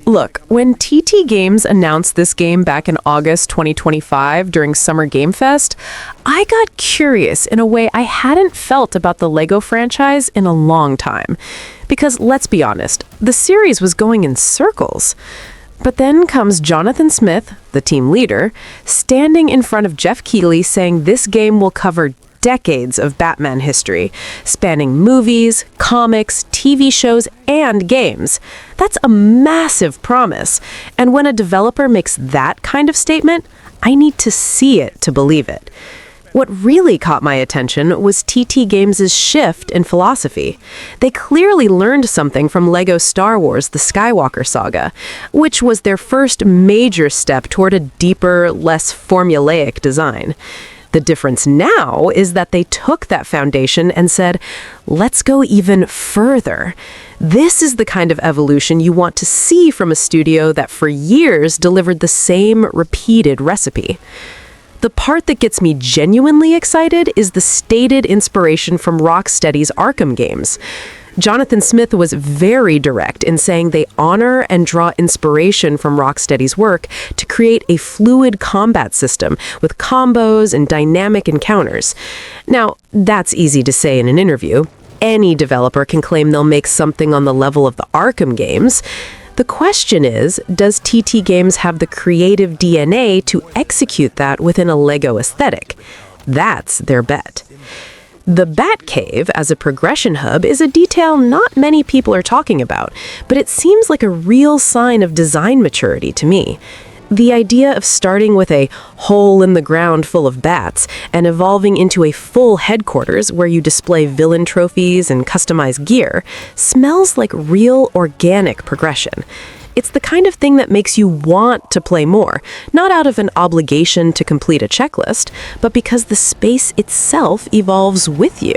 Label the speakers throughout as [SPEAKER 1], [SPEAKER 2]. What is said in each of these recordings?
[SPEAKER 1] Look, when TT Games announced this game back in August 2025 during Summer Game Fest, I got curious in a way I hadn't felt about the LEGO franchise in a long time. Because let's be honest, the series was going in circles. But then comes Jonathan Smith, the team leader, standing in front of Jeff Keighley saying this game will cover decades of Batman history, spanning movies, comics, TV shows, and games. That's a massive promise. And when a developer makes that kind of statement, I need to see it to believe it. What really caught my attention was TT Games' shift in philosophy. They clearly learned something from LEGO Star Wars: The Skywalker Saga, which was their first major step toward a deeper, less formulaic design. The difference now is that they took that foundation and said, let's go even further. This is the kind of evolution you want to see from a studio that for years delivered the same repeated recipe. The part that gets me genuinely excited is the stated inspiration from Rocksteady's Arkham games. Jonathan Smith was very direct in saying they honor and draw inspiration from Rocksteady's work to create a fluid combat system with combos and dynamic encounters. Now, that's easy to say in an interview. Any developer can claim they'll make something on the level of the Arkham games. The question is, does TT Games have the creative DNA to execute that within a LEGO aesthetic? That's their bet. The Batcave as a progression hub is a detail not many people are talking about, but it seems like a real sign of design maturity to me. The idea of starting with a hole in the ground full of bats and evolving into a full headquarters where you display villain trophies and customize gear smells like real organic progression. It's the kind of thing that makes you want to play more, not out of an obligation to complete a checklist, but because the space itself evolves with you.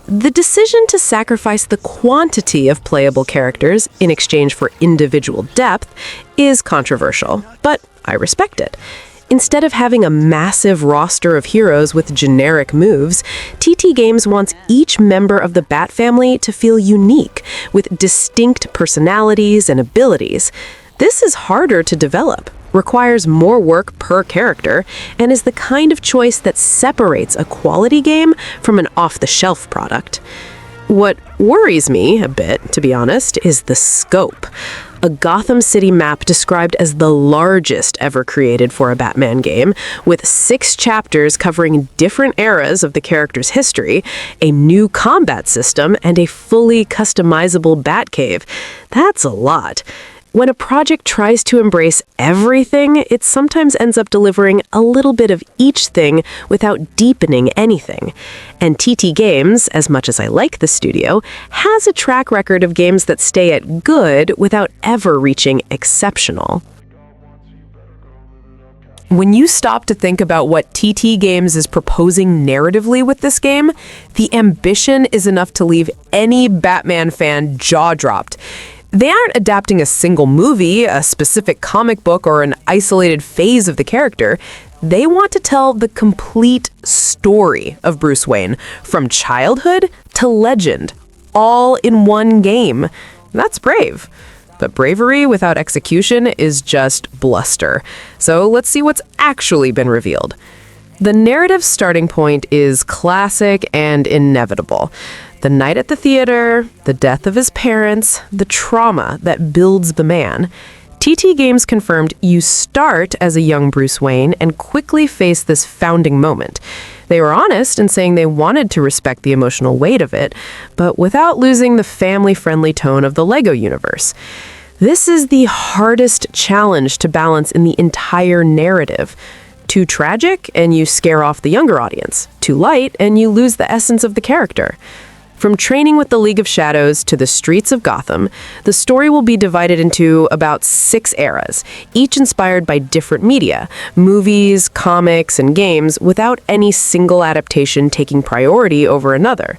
[SPEAKER 1] The decision to sacrifice the quantity of playable characters in exchange for individual depth is controversial, but I respect it. Instead of having a massive roster of heroes with generic moves, TT Games wants each member of the Bat family to feel unique, with distinct personalities and abilities. This is harder to develop, requires more work per character, and is the kind of choice that separates a quality game from an off-the-shelf product. What worries me a bit, to be honest, is the scope. A Gotham City map described as the largest ever created for a Batman game, with 6 chapters covering different eras of the character's history, a new combat system, and a fully customizable Batcave. That's a lot. When a project tries to embrace everything, it sometimes ends up delivering a little bit of each thing without deepening anything. And TT Games, as much as I like the studio, has a track record of games that stay at good without ever reaching exceptional. When you stop to think about what TT Games is proposing narratively with this game, the ambition is enough to leave any Batman fan jaw-dropped. They aren't adapting a single movie, a specific comic book, or an isolated phase of the character. They want to tell the complete story of Bruce Wayne, from childhood to legend, all in one game. That's brave. But bravery without execution is just bluster. So let's see what's actually been revealed. The narrative starting point is classic and inevitable. The night at the theater, the death of his parents, the trauma that builds the man. TT Games confirmed you start as a young Bruce Wayne and quickly face this founding moment. They were honest in saying they wanted to respect the emotional weight of it, but without losing the family-friendly tone of the LEGO universe. This is the hardest challenge to balance in the entire narrative. Too tragic, and you scare off the younger audience. Too light, and you lose the essence of the character. From training with the League of Shadows to the streets of Gotham, the story will be divided into about 6 eras, each inspired by different media, movies, comics, and games, without any single adaptation taking priority over another.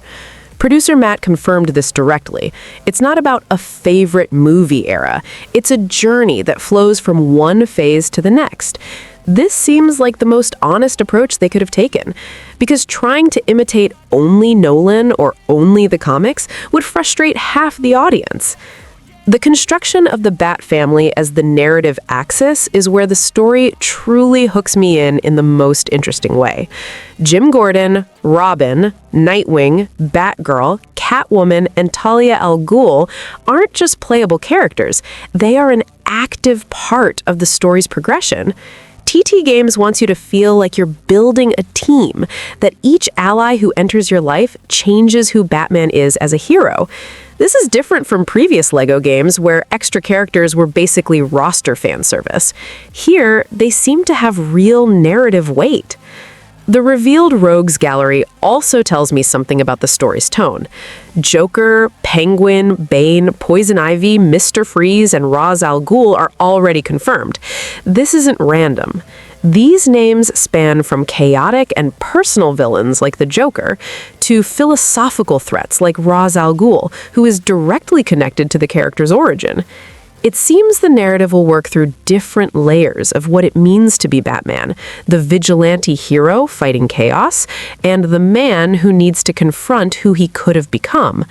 [SPEAKER 1] Producer Matt confirmed this directly. It's not about a favorite movie era. It's a journey that flows from one phase to the next. This seems like the most honest approach they could have taken, because trying to imitate only Nolan or only the comics would frustrate half the audience. The construction of the Bat family as the narrative axis is where the story truly hooks me in the most interesting way. Jim Gordon, Robin, Nightwing, Batgirl, Catwoman, and Talia al Ghul aren't just playable characters. They are an active part of the story's progression. TT Games wants you to feel like you're building a team, that each ally who enters your life changes who Batman is as a hero. This is different from previous LEGO games where extra characters were basically roster fan service. Here, they seem to have real narrative weight. The revealed rogues gallery also tells me something about the story's tone. Joker, Penguin, Bane, Poison Ivy, Mr. Freeze, and Ra's al Ghul are already confirmed. This isn't random. These names span from chaotic and personal villains like the Joker to philosophical threats like Ra's al Ghul, who is directly connected to the character's origin. It seems the narrative will work through different layers of what it means to be Batman, the vigilante hero fighting chaos, and the man who needs to confront who he could have become.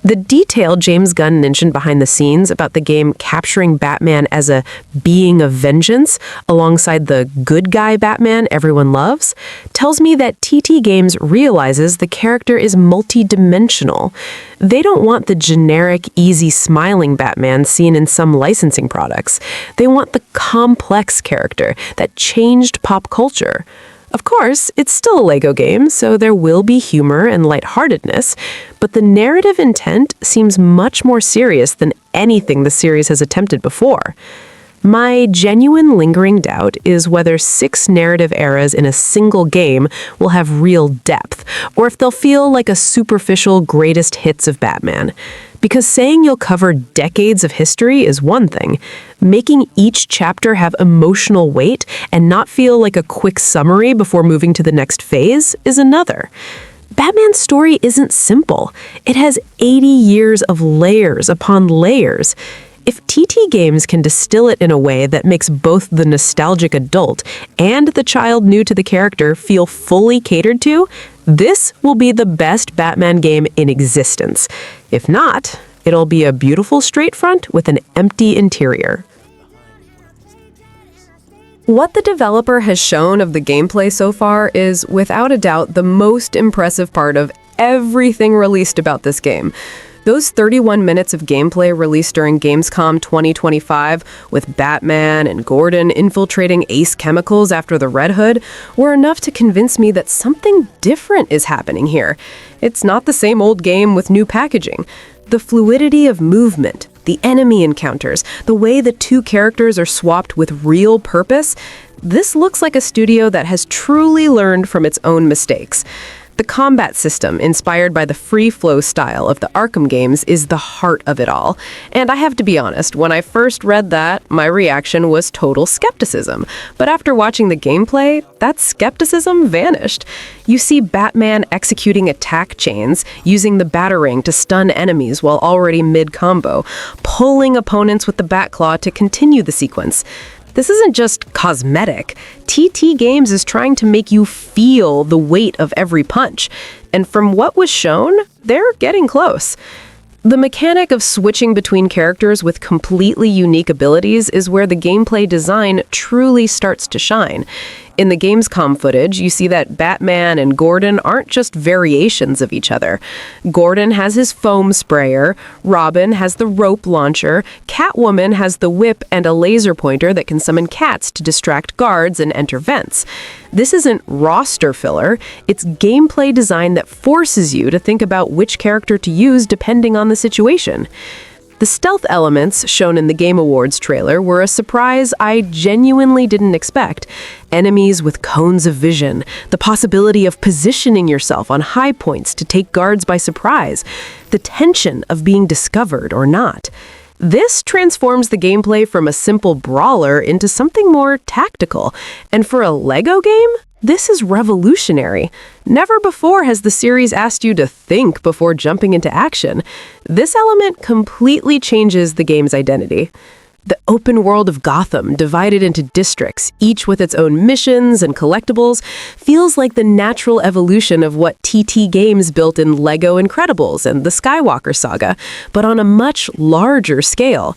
[SPEAKER 1] The detail James Gunn mentioned behind the scenes about the game capturing Batman as a being of vengeance alongside the good guy Batman everyone loves tells me that TT Games realizes the character is multi-dimensional. They don't want the generic, easy, smiling Batman seen in some licensing products. They want the complex character that changed pop culture. Of course, it's still a LEGO game, so there will be humor and lightheartedness, but the narrative intent seems much more serious than anything the series has attempted before. My genuine lingering doubt is whether 6 narrative eras in a single game will have real depth, or if they'll feel like a superficial greatest hits of Batman. Because saying you'll cover decades of history is one thing. Making each chapter have emotional weight and not feel like a quick summary before moving to the next phase is another. Batman's story isn't simple. It has 80 years of layers upon layers. If TT Games can distill it in a way that makes both the nostalgic adult and the child new to the character feel fully catered to, this will be the best Batman game in existence. If not, it'll be a beautiful straight front with an empty interior. What the developer has shown of the gameplay so far is, without a doubt, the most impressive part of everything released about this game. Those 31 minutes of gameplay released during Gamescom 2025, with Batman and Gordon infiltrating Ace Chemicals after the Red Hood, were enough to convince me that something different is happening here. It's not the same old game with new packaging. The fluidity of movement, the enemy encounters, the way the two characters are swapped with real purpose, this looks like a studio that has truly learned from its own mistakes. The combat system, inspired by the free-flow style of the Arkham games, is the heart of it all. And I have to be honest, when I first read that, my reaction was total skepticism. But after watching the gameplay, that skepticism vanished. You see Batman executing attack chains, using the Batarang to stun enemies while already mid-combo, pulling opponents with the Batclaw to continue the sequence. This isn't just cosmetic. TT Games is trying to make you feel the weight of every punch. And from what was shown, they're getting close. The mechanic of switching between characters with completely unique abilities is where the gameplay design truly starts to shine. In the Gamescom footage, you see that Batman and Gordon aren't just variations of each other. Gordon has his foam sprayer, Robin has the rope launcher, Catwoman has the whip and a laser pointer that can summon cats to distract guards and enter vents. This isn't roster filler, it's gameplay design that forces you to think about which character to use depending on the situation. The stealth elements shown in the Game Awards trailer were a surprise I genuinely didn't expect. Enemies with cones of vision, the possibility of positioning yourself on high points to take guards by surprise, the tension of being discovered or not. This transforms the gameplay from a simple brawler into something more tactical. And for a LEGO game, this is revolutionary. Never before has the series asked you to think before jumping into action. This element completely changes the game's identity. The open world of Gotham, divided into districts, each with its own missions and collectibles, feels like the natural evolution of what TT Games built in Lego Incredibles and the Skywalker Saga, but on a much larger scale.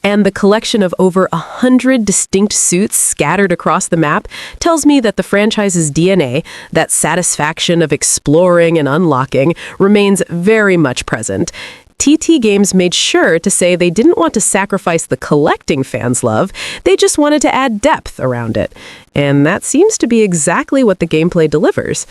[SPEAKER 1] And the collection of over 100 distinct suits scattered across the map tells me that the franchise's DNA, that satisfaction of exploring and unlocking, remains very much present. TT Games made sure to say they didn't want to sacrifice the collecting fans love, they just wanted to add depth around it. And that seems to be exactly what the gameplay delivers.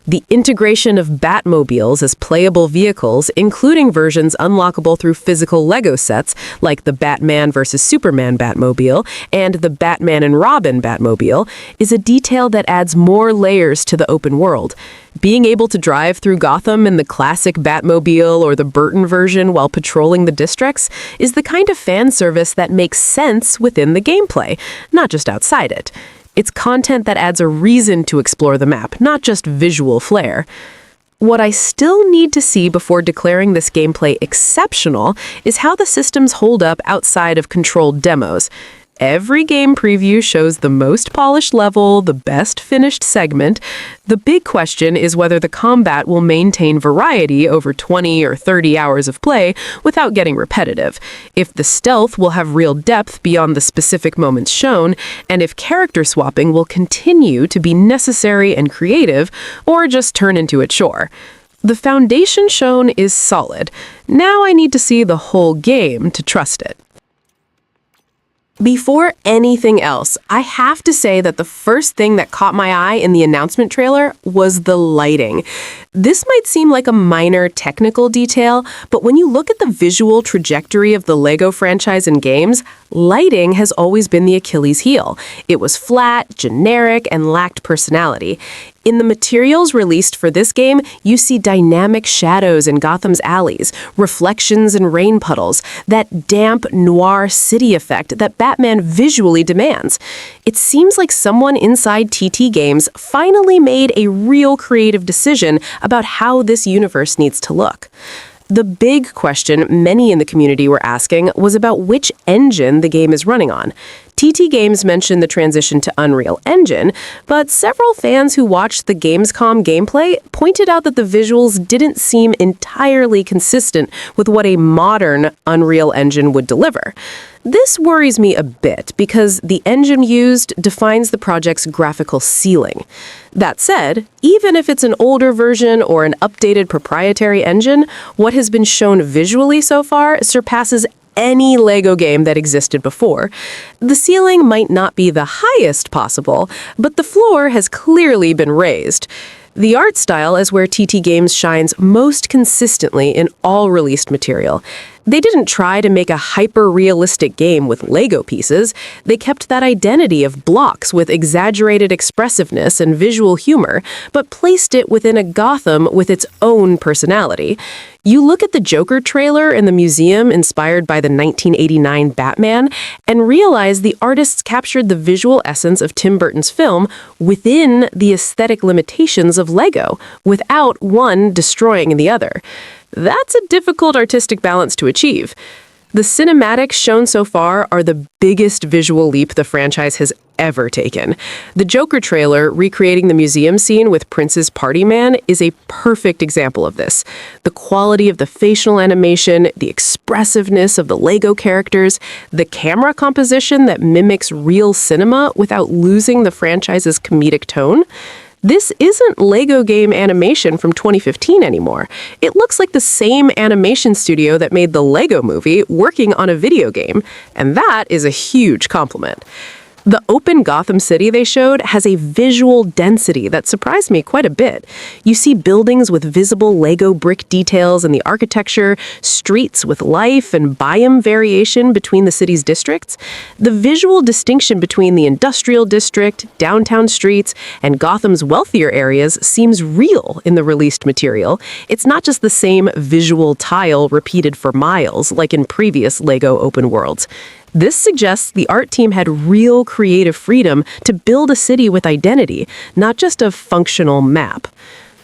[SPEAKER 1] The integration of Batmobiles as playable vehicles, including versions unlockable through physical Lego sets, like the Batman vs. Superman Batmobile and the Batman and Robin Batmobile, is a detail that adds more layers to the open world. Being able to drive through Gotham in the classic Batmobile or the Burton version while patrolling the districts is the kind of fan service that makes sense within the gameplay, not just outside it. It's content that adds a reason to explore the map, not just visual flair. What I still need to see before declaring this gameplay exceptional is how the systems hold up outside of controlled demos. Every game preview shows the most polished level, the best finished segment. The big question is whether the combat will maintain variety over 20 or 30 hours of play without getting repetitive, if the stealth will have real depth beyond the specific moments shown, and if character swapping will continue to be necessary and creative, or just turn into a chore. The foundation shown is solid. Now I need to see the whole game to trust it. Before anything else, I have to say that the first thing that caught my eye in the announcement trailer was the lighting. This might seem like a minor technical detail, but when you look at the visual trajectory of the Lego franchise and games, lighting has always been the Achilles heel. It was flat, generic, and lacked personality. In the materials released for this game, you see dynamic shadows in Gotham's alleys, reflections and rain puddles, that damp, noir city effect that Batman visually demands. It seems like someone inside TT Games finally made a real creative decision about how this universe needs to look. The big question many in the community were asking was about which engine the game is running on. TT Games mentioned the transition to Unreal Engine, but several fans who watched the Gamescom gameplay pointed out that the visuals didn't seem entirely consistent with what a modern Unreal Engine would deliver. This worries me a bit because the engine used defines the project's graphical ceiling. That said, even if it's an older version or an updated proprietary engine, what has been shown visually so far surpasses any Lego game that existed before. The ceiling might not be the highest possible, but the floor has clearly been raised. The art style is where TT Games shines most consistently in all released material. They didn't try to make a hyper-realistic game with Lego pieces. They kept that identity of blocks with exaggerated expressiveness and visual humor, but placed it within a Gotham with its own personality. You look at the Joker trailer in the museum inspired by the 1989 Batman and realize the artists captured the visual essence of Tim Burton's film within the aesthetic limitations of Lego, without one destroying the other. That's a difficult artistic balance to achieve. The cinematics shown so far are the biggest visual leap the franchise has ever taken. The Joker trailer, recreating the museum scene with Prince's Party Man, is a perfect example of this. The quality of the facial animation, the expressiveness of the Lego characters, the camera composition that mimics real cinema without losing the franchise's comedic tone. This isn't Lego game animation from 2015 anymore. It looks like the same animation studio that made the Lego movie working on a video game, and that is a huge compliment. The open Gotham City they showed has a visual density that surprised me quite a bit. You see buildings with visible Lego brick details in the architecture, streets with life and biome variation between the city's districts. The visual distinction between the industrial district, downtown streets, and Gotham's wealthier areas seems real in the released material. It's not just the same visual tile repeated for miles like in previous Lego open worlds. This suggests the art team had real creative freedom to build a city with identity, not just a functional map.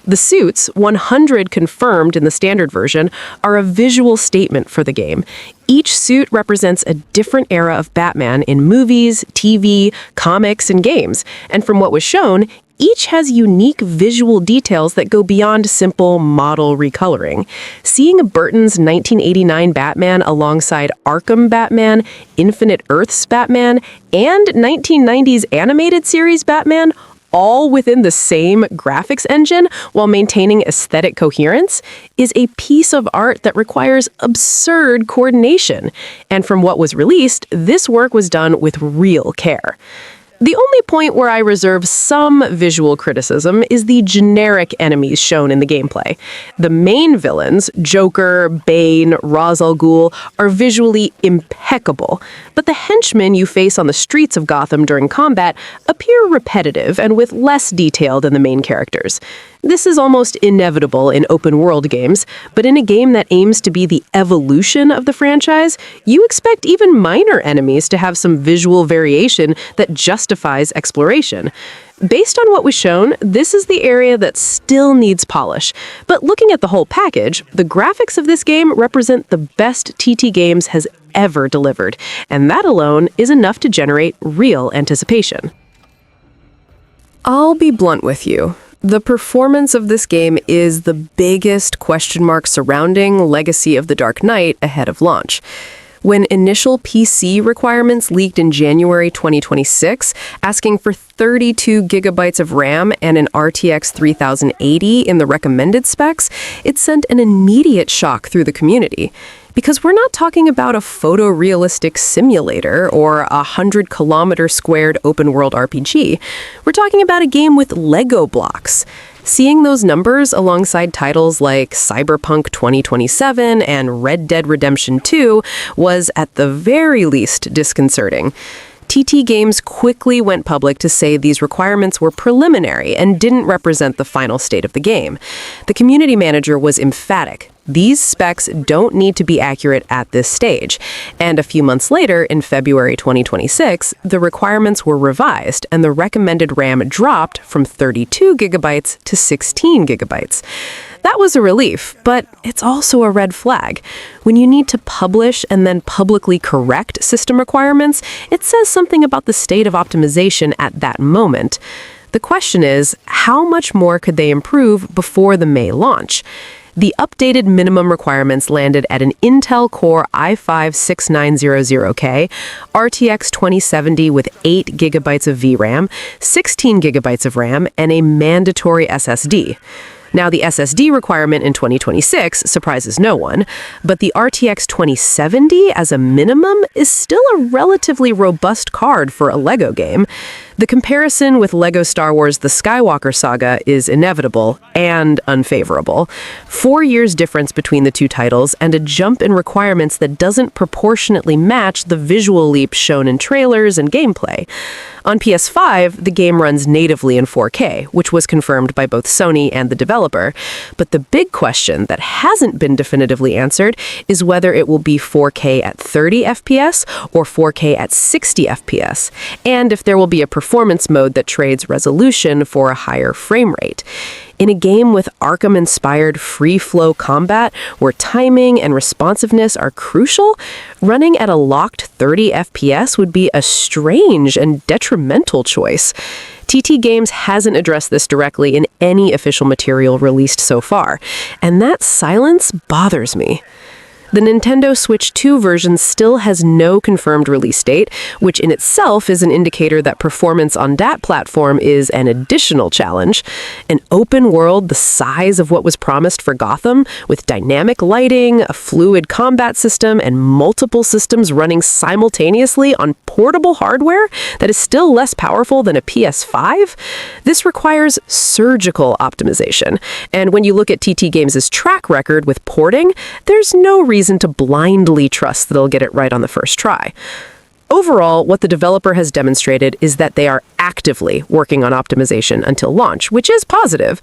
[SPEAKER 1] The suits, 100 confirmed in the standard version, are a visual statement for the game. Each suit represents a different era of Batman in movies, TV, comics, and games. And from what was shown, each has unique visual details that go beyond simple model recoloring. Seeing Burton's 1989 Batman alongside Arkham Batman, Infinite Earths Batman, and 1990s animated series Batman all within the same graphics engine while maintaining aesthetic coherence is a piece of art that requires absurd coordination. And from what was released, this work was done with real care. The only point where I reserve some visual criticism is the generic enemies shown in the gameplay. The main villains, Joker, Bane, Ra's al Ghul, are visually impeccable, but the henchmen you face on the streets of Gotham during combat appear repetitive and with less detail than the main characters. This is almost inevitable in open-world games, but in a game that aims to be the evolution of the franchise, you expect even minor enemies to have some visual variation that justifies exploration. Based on what was shown, this is the area that still needs polish. But looking at the whole package, the graphics of this game represent the best TT Games has ever delivered, and that alone is enough to generate real anticipation. I'll be blunt with you. The performance of this game is the biggest question mark surrounding Legacy of the Dark Knight ahead of launch. When initial PC requirements leaked in January 2026, asking for 32 gigabytes of RAM and an RTX 3080 in the recommended specs, it sent an immediate shock through the community. Because we're not talking about a photorealistic simulator or a 100-kilometer squared open-world RPG. We're talking about a game with Lego blocks. Seeing those numbers alongside titles like Cyberpunk 2027 and Red Dead Redemption 2 was, at the very least, disconcerting. TT Games quickly went public to say these requirements were preliminary and didn't represent the final state of the game. The community manager was emphatic. These specs don't need to be accurate at this stage. And a few months later, in February 2026, the requirements were revised and the recommended RAM dropped from 32 gigabytes to 16 gigabytes. That was a relief, but it's also a red flag. When you need to publish and then publicly correct system requirements, it says something about the state of optimization at that moment. The question is, how much more could they improve before the May launch? The updated minimum requirements landed at an Intel Core i5-6900K, RTX 2070 with 8 gigabytes of VRAM, 16 gigabytes of RAM, and a mandatory SSD. Now, the SSD requirement in 2026 surprises no one, but the RTX 2070 as a minimum is still a relatively robust card for a LEGO game. The comparison with LEGO Star Wars The Skywalker Saga is inevitable and unfavorable. 4 years difference between the two titles and a jump in requirements that doesn't proportionately match the visual leaps shown in trailers and gameplay. On PS5, the game runs natively in 4K, which was confirmed by both Sony and the developer. But the big question that hasn't been definitively answered is whether it will be 4K at 30 FPS or 4K at 60 FPS, and if there will be a performance mode that trades resolution for a higher frame rate. In a game with Arkham-inspired free-flow combat, where timing and responsiveness are crucial, running at a locked 30 FPS would be a strange and detrimental choice. TT Games hasn't addressed this directly in any official material released so far, and that silence bothers me. The Nintendo Switch 2 version still has no confirmed release date, which in itself is an indicator that performance on that platform is an additional challenge. An open world the size of what was promised for Gotham, with dynamic lighting, a fluid combat system, and multiple systems running simultaneously on portable hardware that is still less powerful than a PS5? This requires surgical optimization. And when you look at TT Games' track record with porting, there's no reason to blindly trust that they'll get it right on the first try. Overall, what the developer has demonstrated is that they are actively working on optimization until launch, which is positive.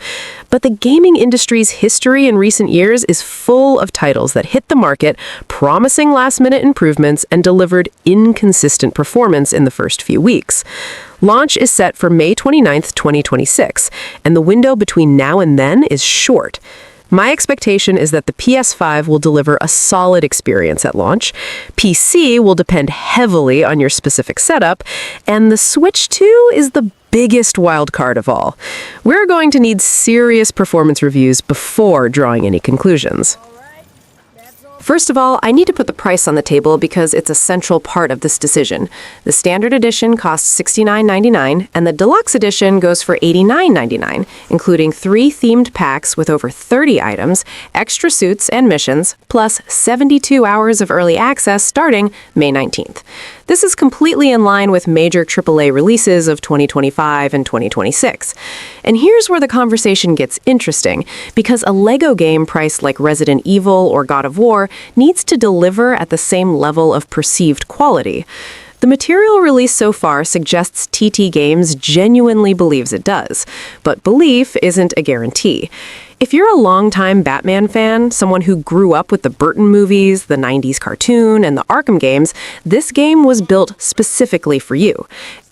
[SPEAKER 1] But the gaming industry's history in recent years is full of titles that hit the market, promising last-minute improvements and delivered inconsistent performance in the first few weeks. Launch is set for May 29th, 2026, and the window between now and then is short. My expectation is that the PS5 will deliver a solid experience at launch, PC will depend heavily on your specific setup, and the Switch 2 is the biggest wild card of all. We're going to need serious performance reviews before drawing any conclusions. First of all, I need to put the price on the table because it's a central part of this decision. The standard edition costs $69.99, and the deluxe edition goes for $89.99, including 3 themed packs with over 30 items, extra suits and missions, plus 72 hours of early access starting May 19th. This is completely in line with major AAA releases of 2025 and 2026. And here's where the conversation gets interesting, because a LEGO game priced like Resident Evil or God of War needs to deliver at the same level of perceived quality. The material released so far suggests TT Games genuinely believes it does, but belief isn't a guarantee. If you're a longtime Batman fan, someone who grew up with the Burton movies, the 90s cartoon, and the Arkham games, this game was built specifically for you.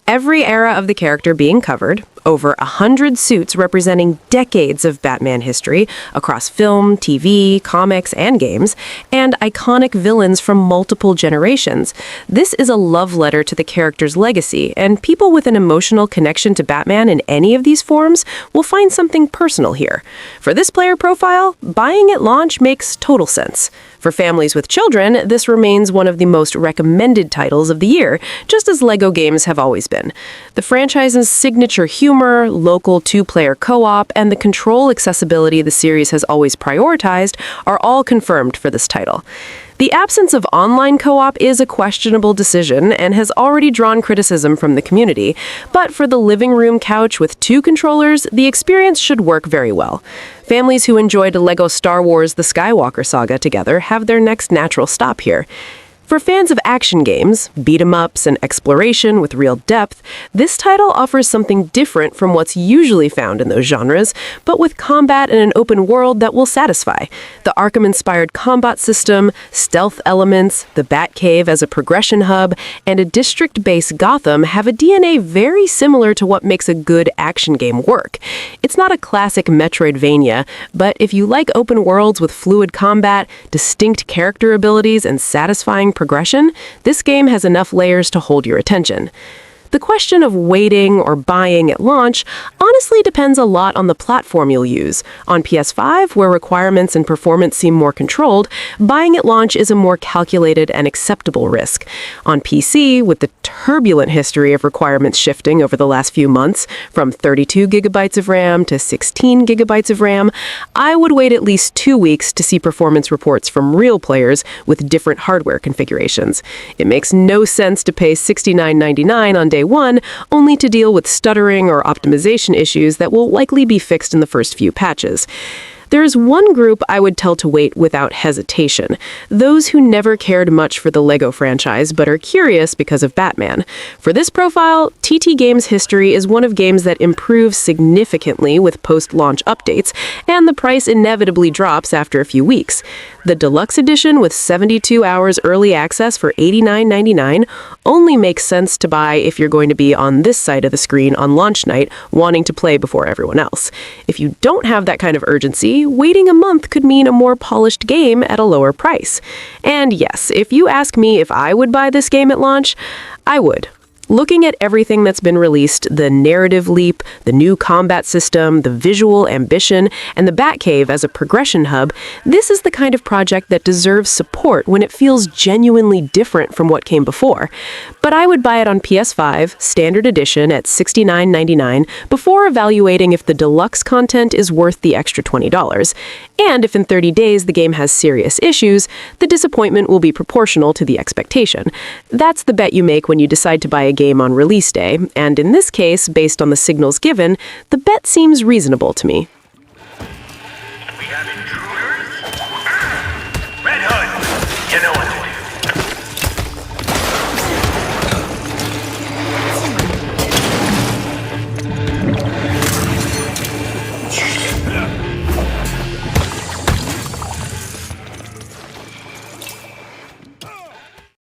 [SPEAKER 1] Every era of the character being covered, over 100 suits representing decades of Batman history across film, TV, comics, and games, and iconic villains from multiple generations. This is a love letter to the character's legacy, and people with an emotional connection to Batman in any of these forms will find something personal here. For this player profile, buying at launch makes total sense. For families with children, this remains one of the most recommended titles of the year, just as LEGO games have always been. The franchise's signature humor, local 2-player co-op, and the control accessibility the series has always prioritized are all confirmed for this title. The absence of online co-op is a questionable decision and has already drawn criticism from the community, but for the living room couch with 2 controllers, the experience should work very well. Families who enjoyed LEGO Star Wars The Skywalker Saga together have their next natural stop here. For fans of action games, beat-em-ups, and exploration with real depth, this title offers something different from what's usually found in those genres, but with combat and an open world that will satisfy. The Arkham-inspired combat system, stealth elements, the Batcave as a progression hub, and a district-based Gotham have a DNA very similar to what makes a good action game work. It's not a classic Metroidvania, but if you like open worlds with fluid combat, distinct character abilities, and satisfying progression, this game has enough layers to hold your attention. The question of waiting or buying at launch honestly depends a lot on the platform you'll use. On PS5, where requirements and performance seem more controlled, buying at launch is a more calculated and acceptable risk. On PC, with the turbulent history of requirements shifting over the last few months, from 32 gigabytes of RAM to 16 gigabytes of RAM, I would wait at least 2 weeks to see performance reports from real players with different hardware configurations. It makes no sense to pay $69.99 on day one, only to deal with stuttering or optimization issues that will likely be fixed in the first few patches. There is one group I would tell to wait without hesitation: those who never cared much for the LEGO franchise but are curious because of Batman. For this profile, TT Games history is one of games that improves significantly with post-launch updates, and the price inevitably drops after a few weeks. The deluxe edition with 72 hours early access for $89.99 only makes sense to buy if you're going to be on this side of the screen on launch night wanting to play before everyone else. If you don't have that kind of urgency, waiting a month could mean a more polished game at a lower price. And yes, if you ask me if I would buy this game at launch, I would. Looking at everything that's been released, the narrative leap, the new combat system, the visual ambition, and the Batcave as a progression hub, this is the kind of project that deserves support when it feels genuinely different from what came before. But I would buy it on PS5, Standard Edition at $69.99, before evaluating if the deluxe content is worth the extra $20. And if in 30 days the game has serious issues, the disappointment will be proportional to the expectation. That's the bet you make when you decide to buy a game on release day, and in this case, based on the signals given, the bet seems reasonable to me.
[SPEAKER 2] We have intruders? Red Hood, you know what to do.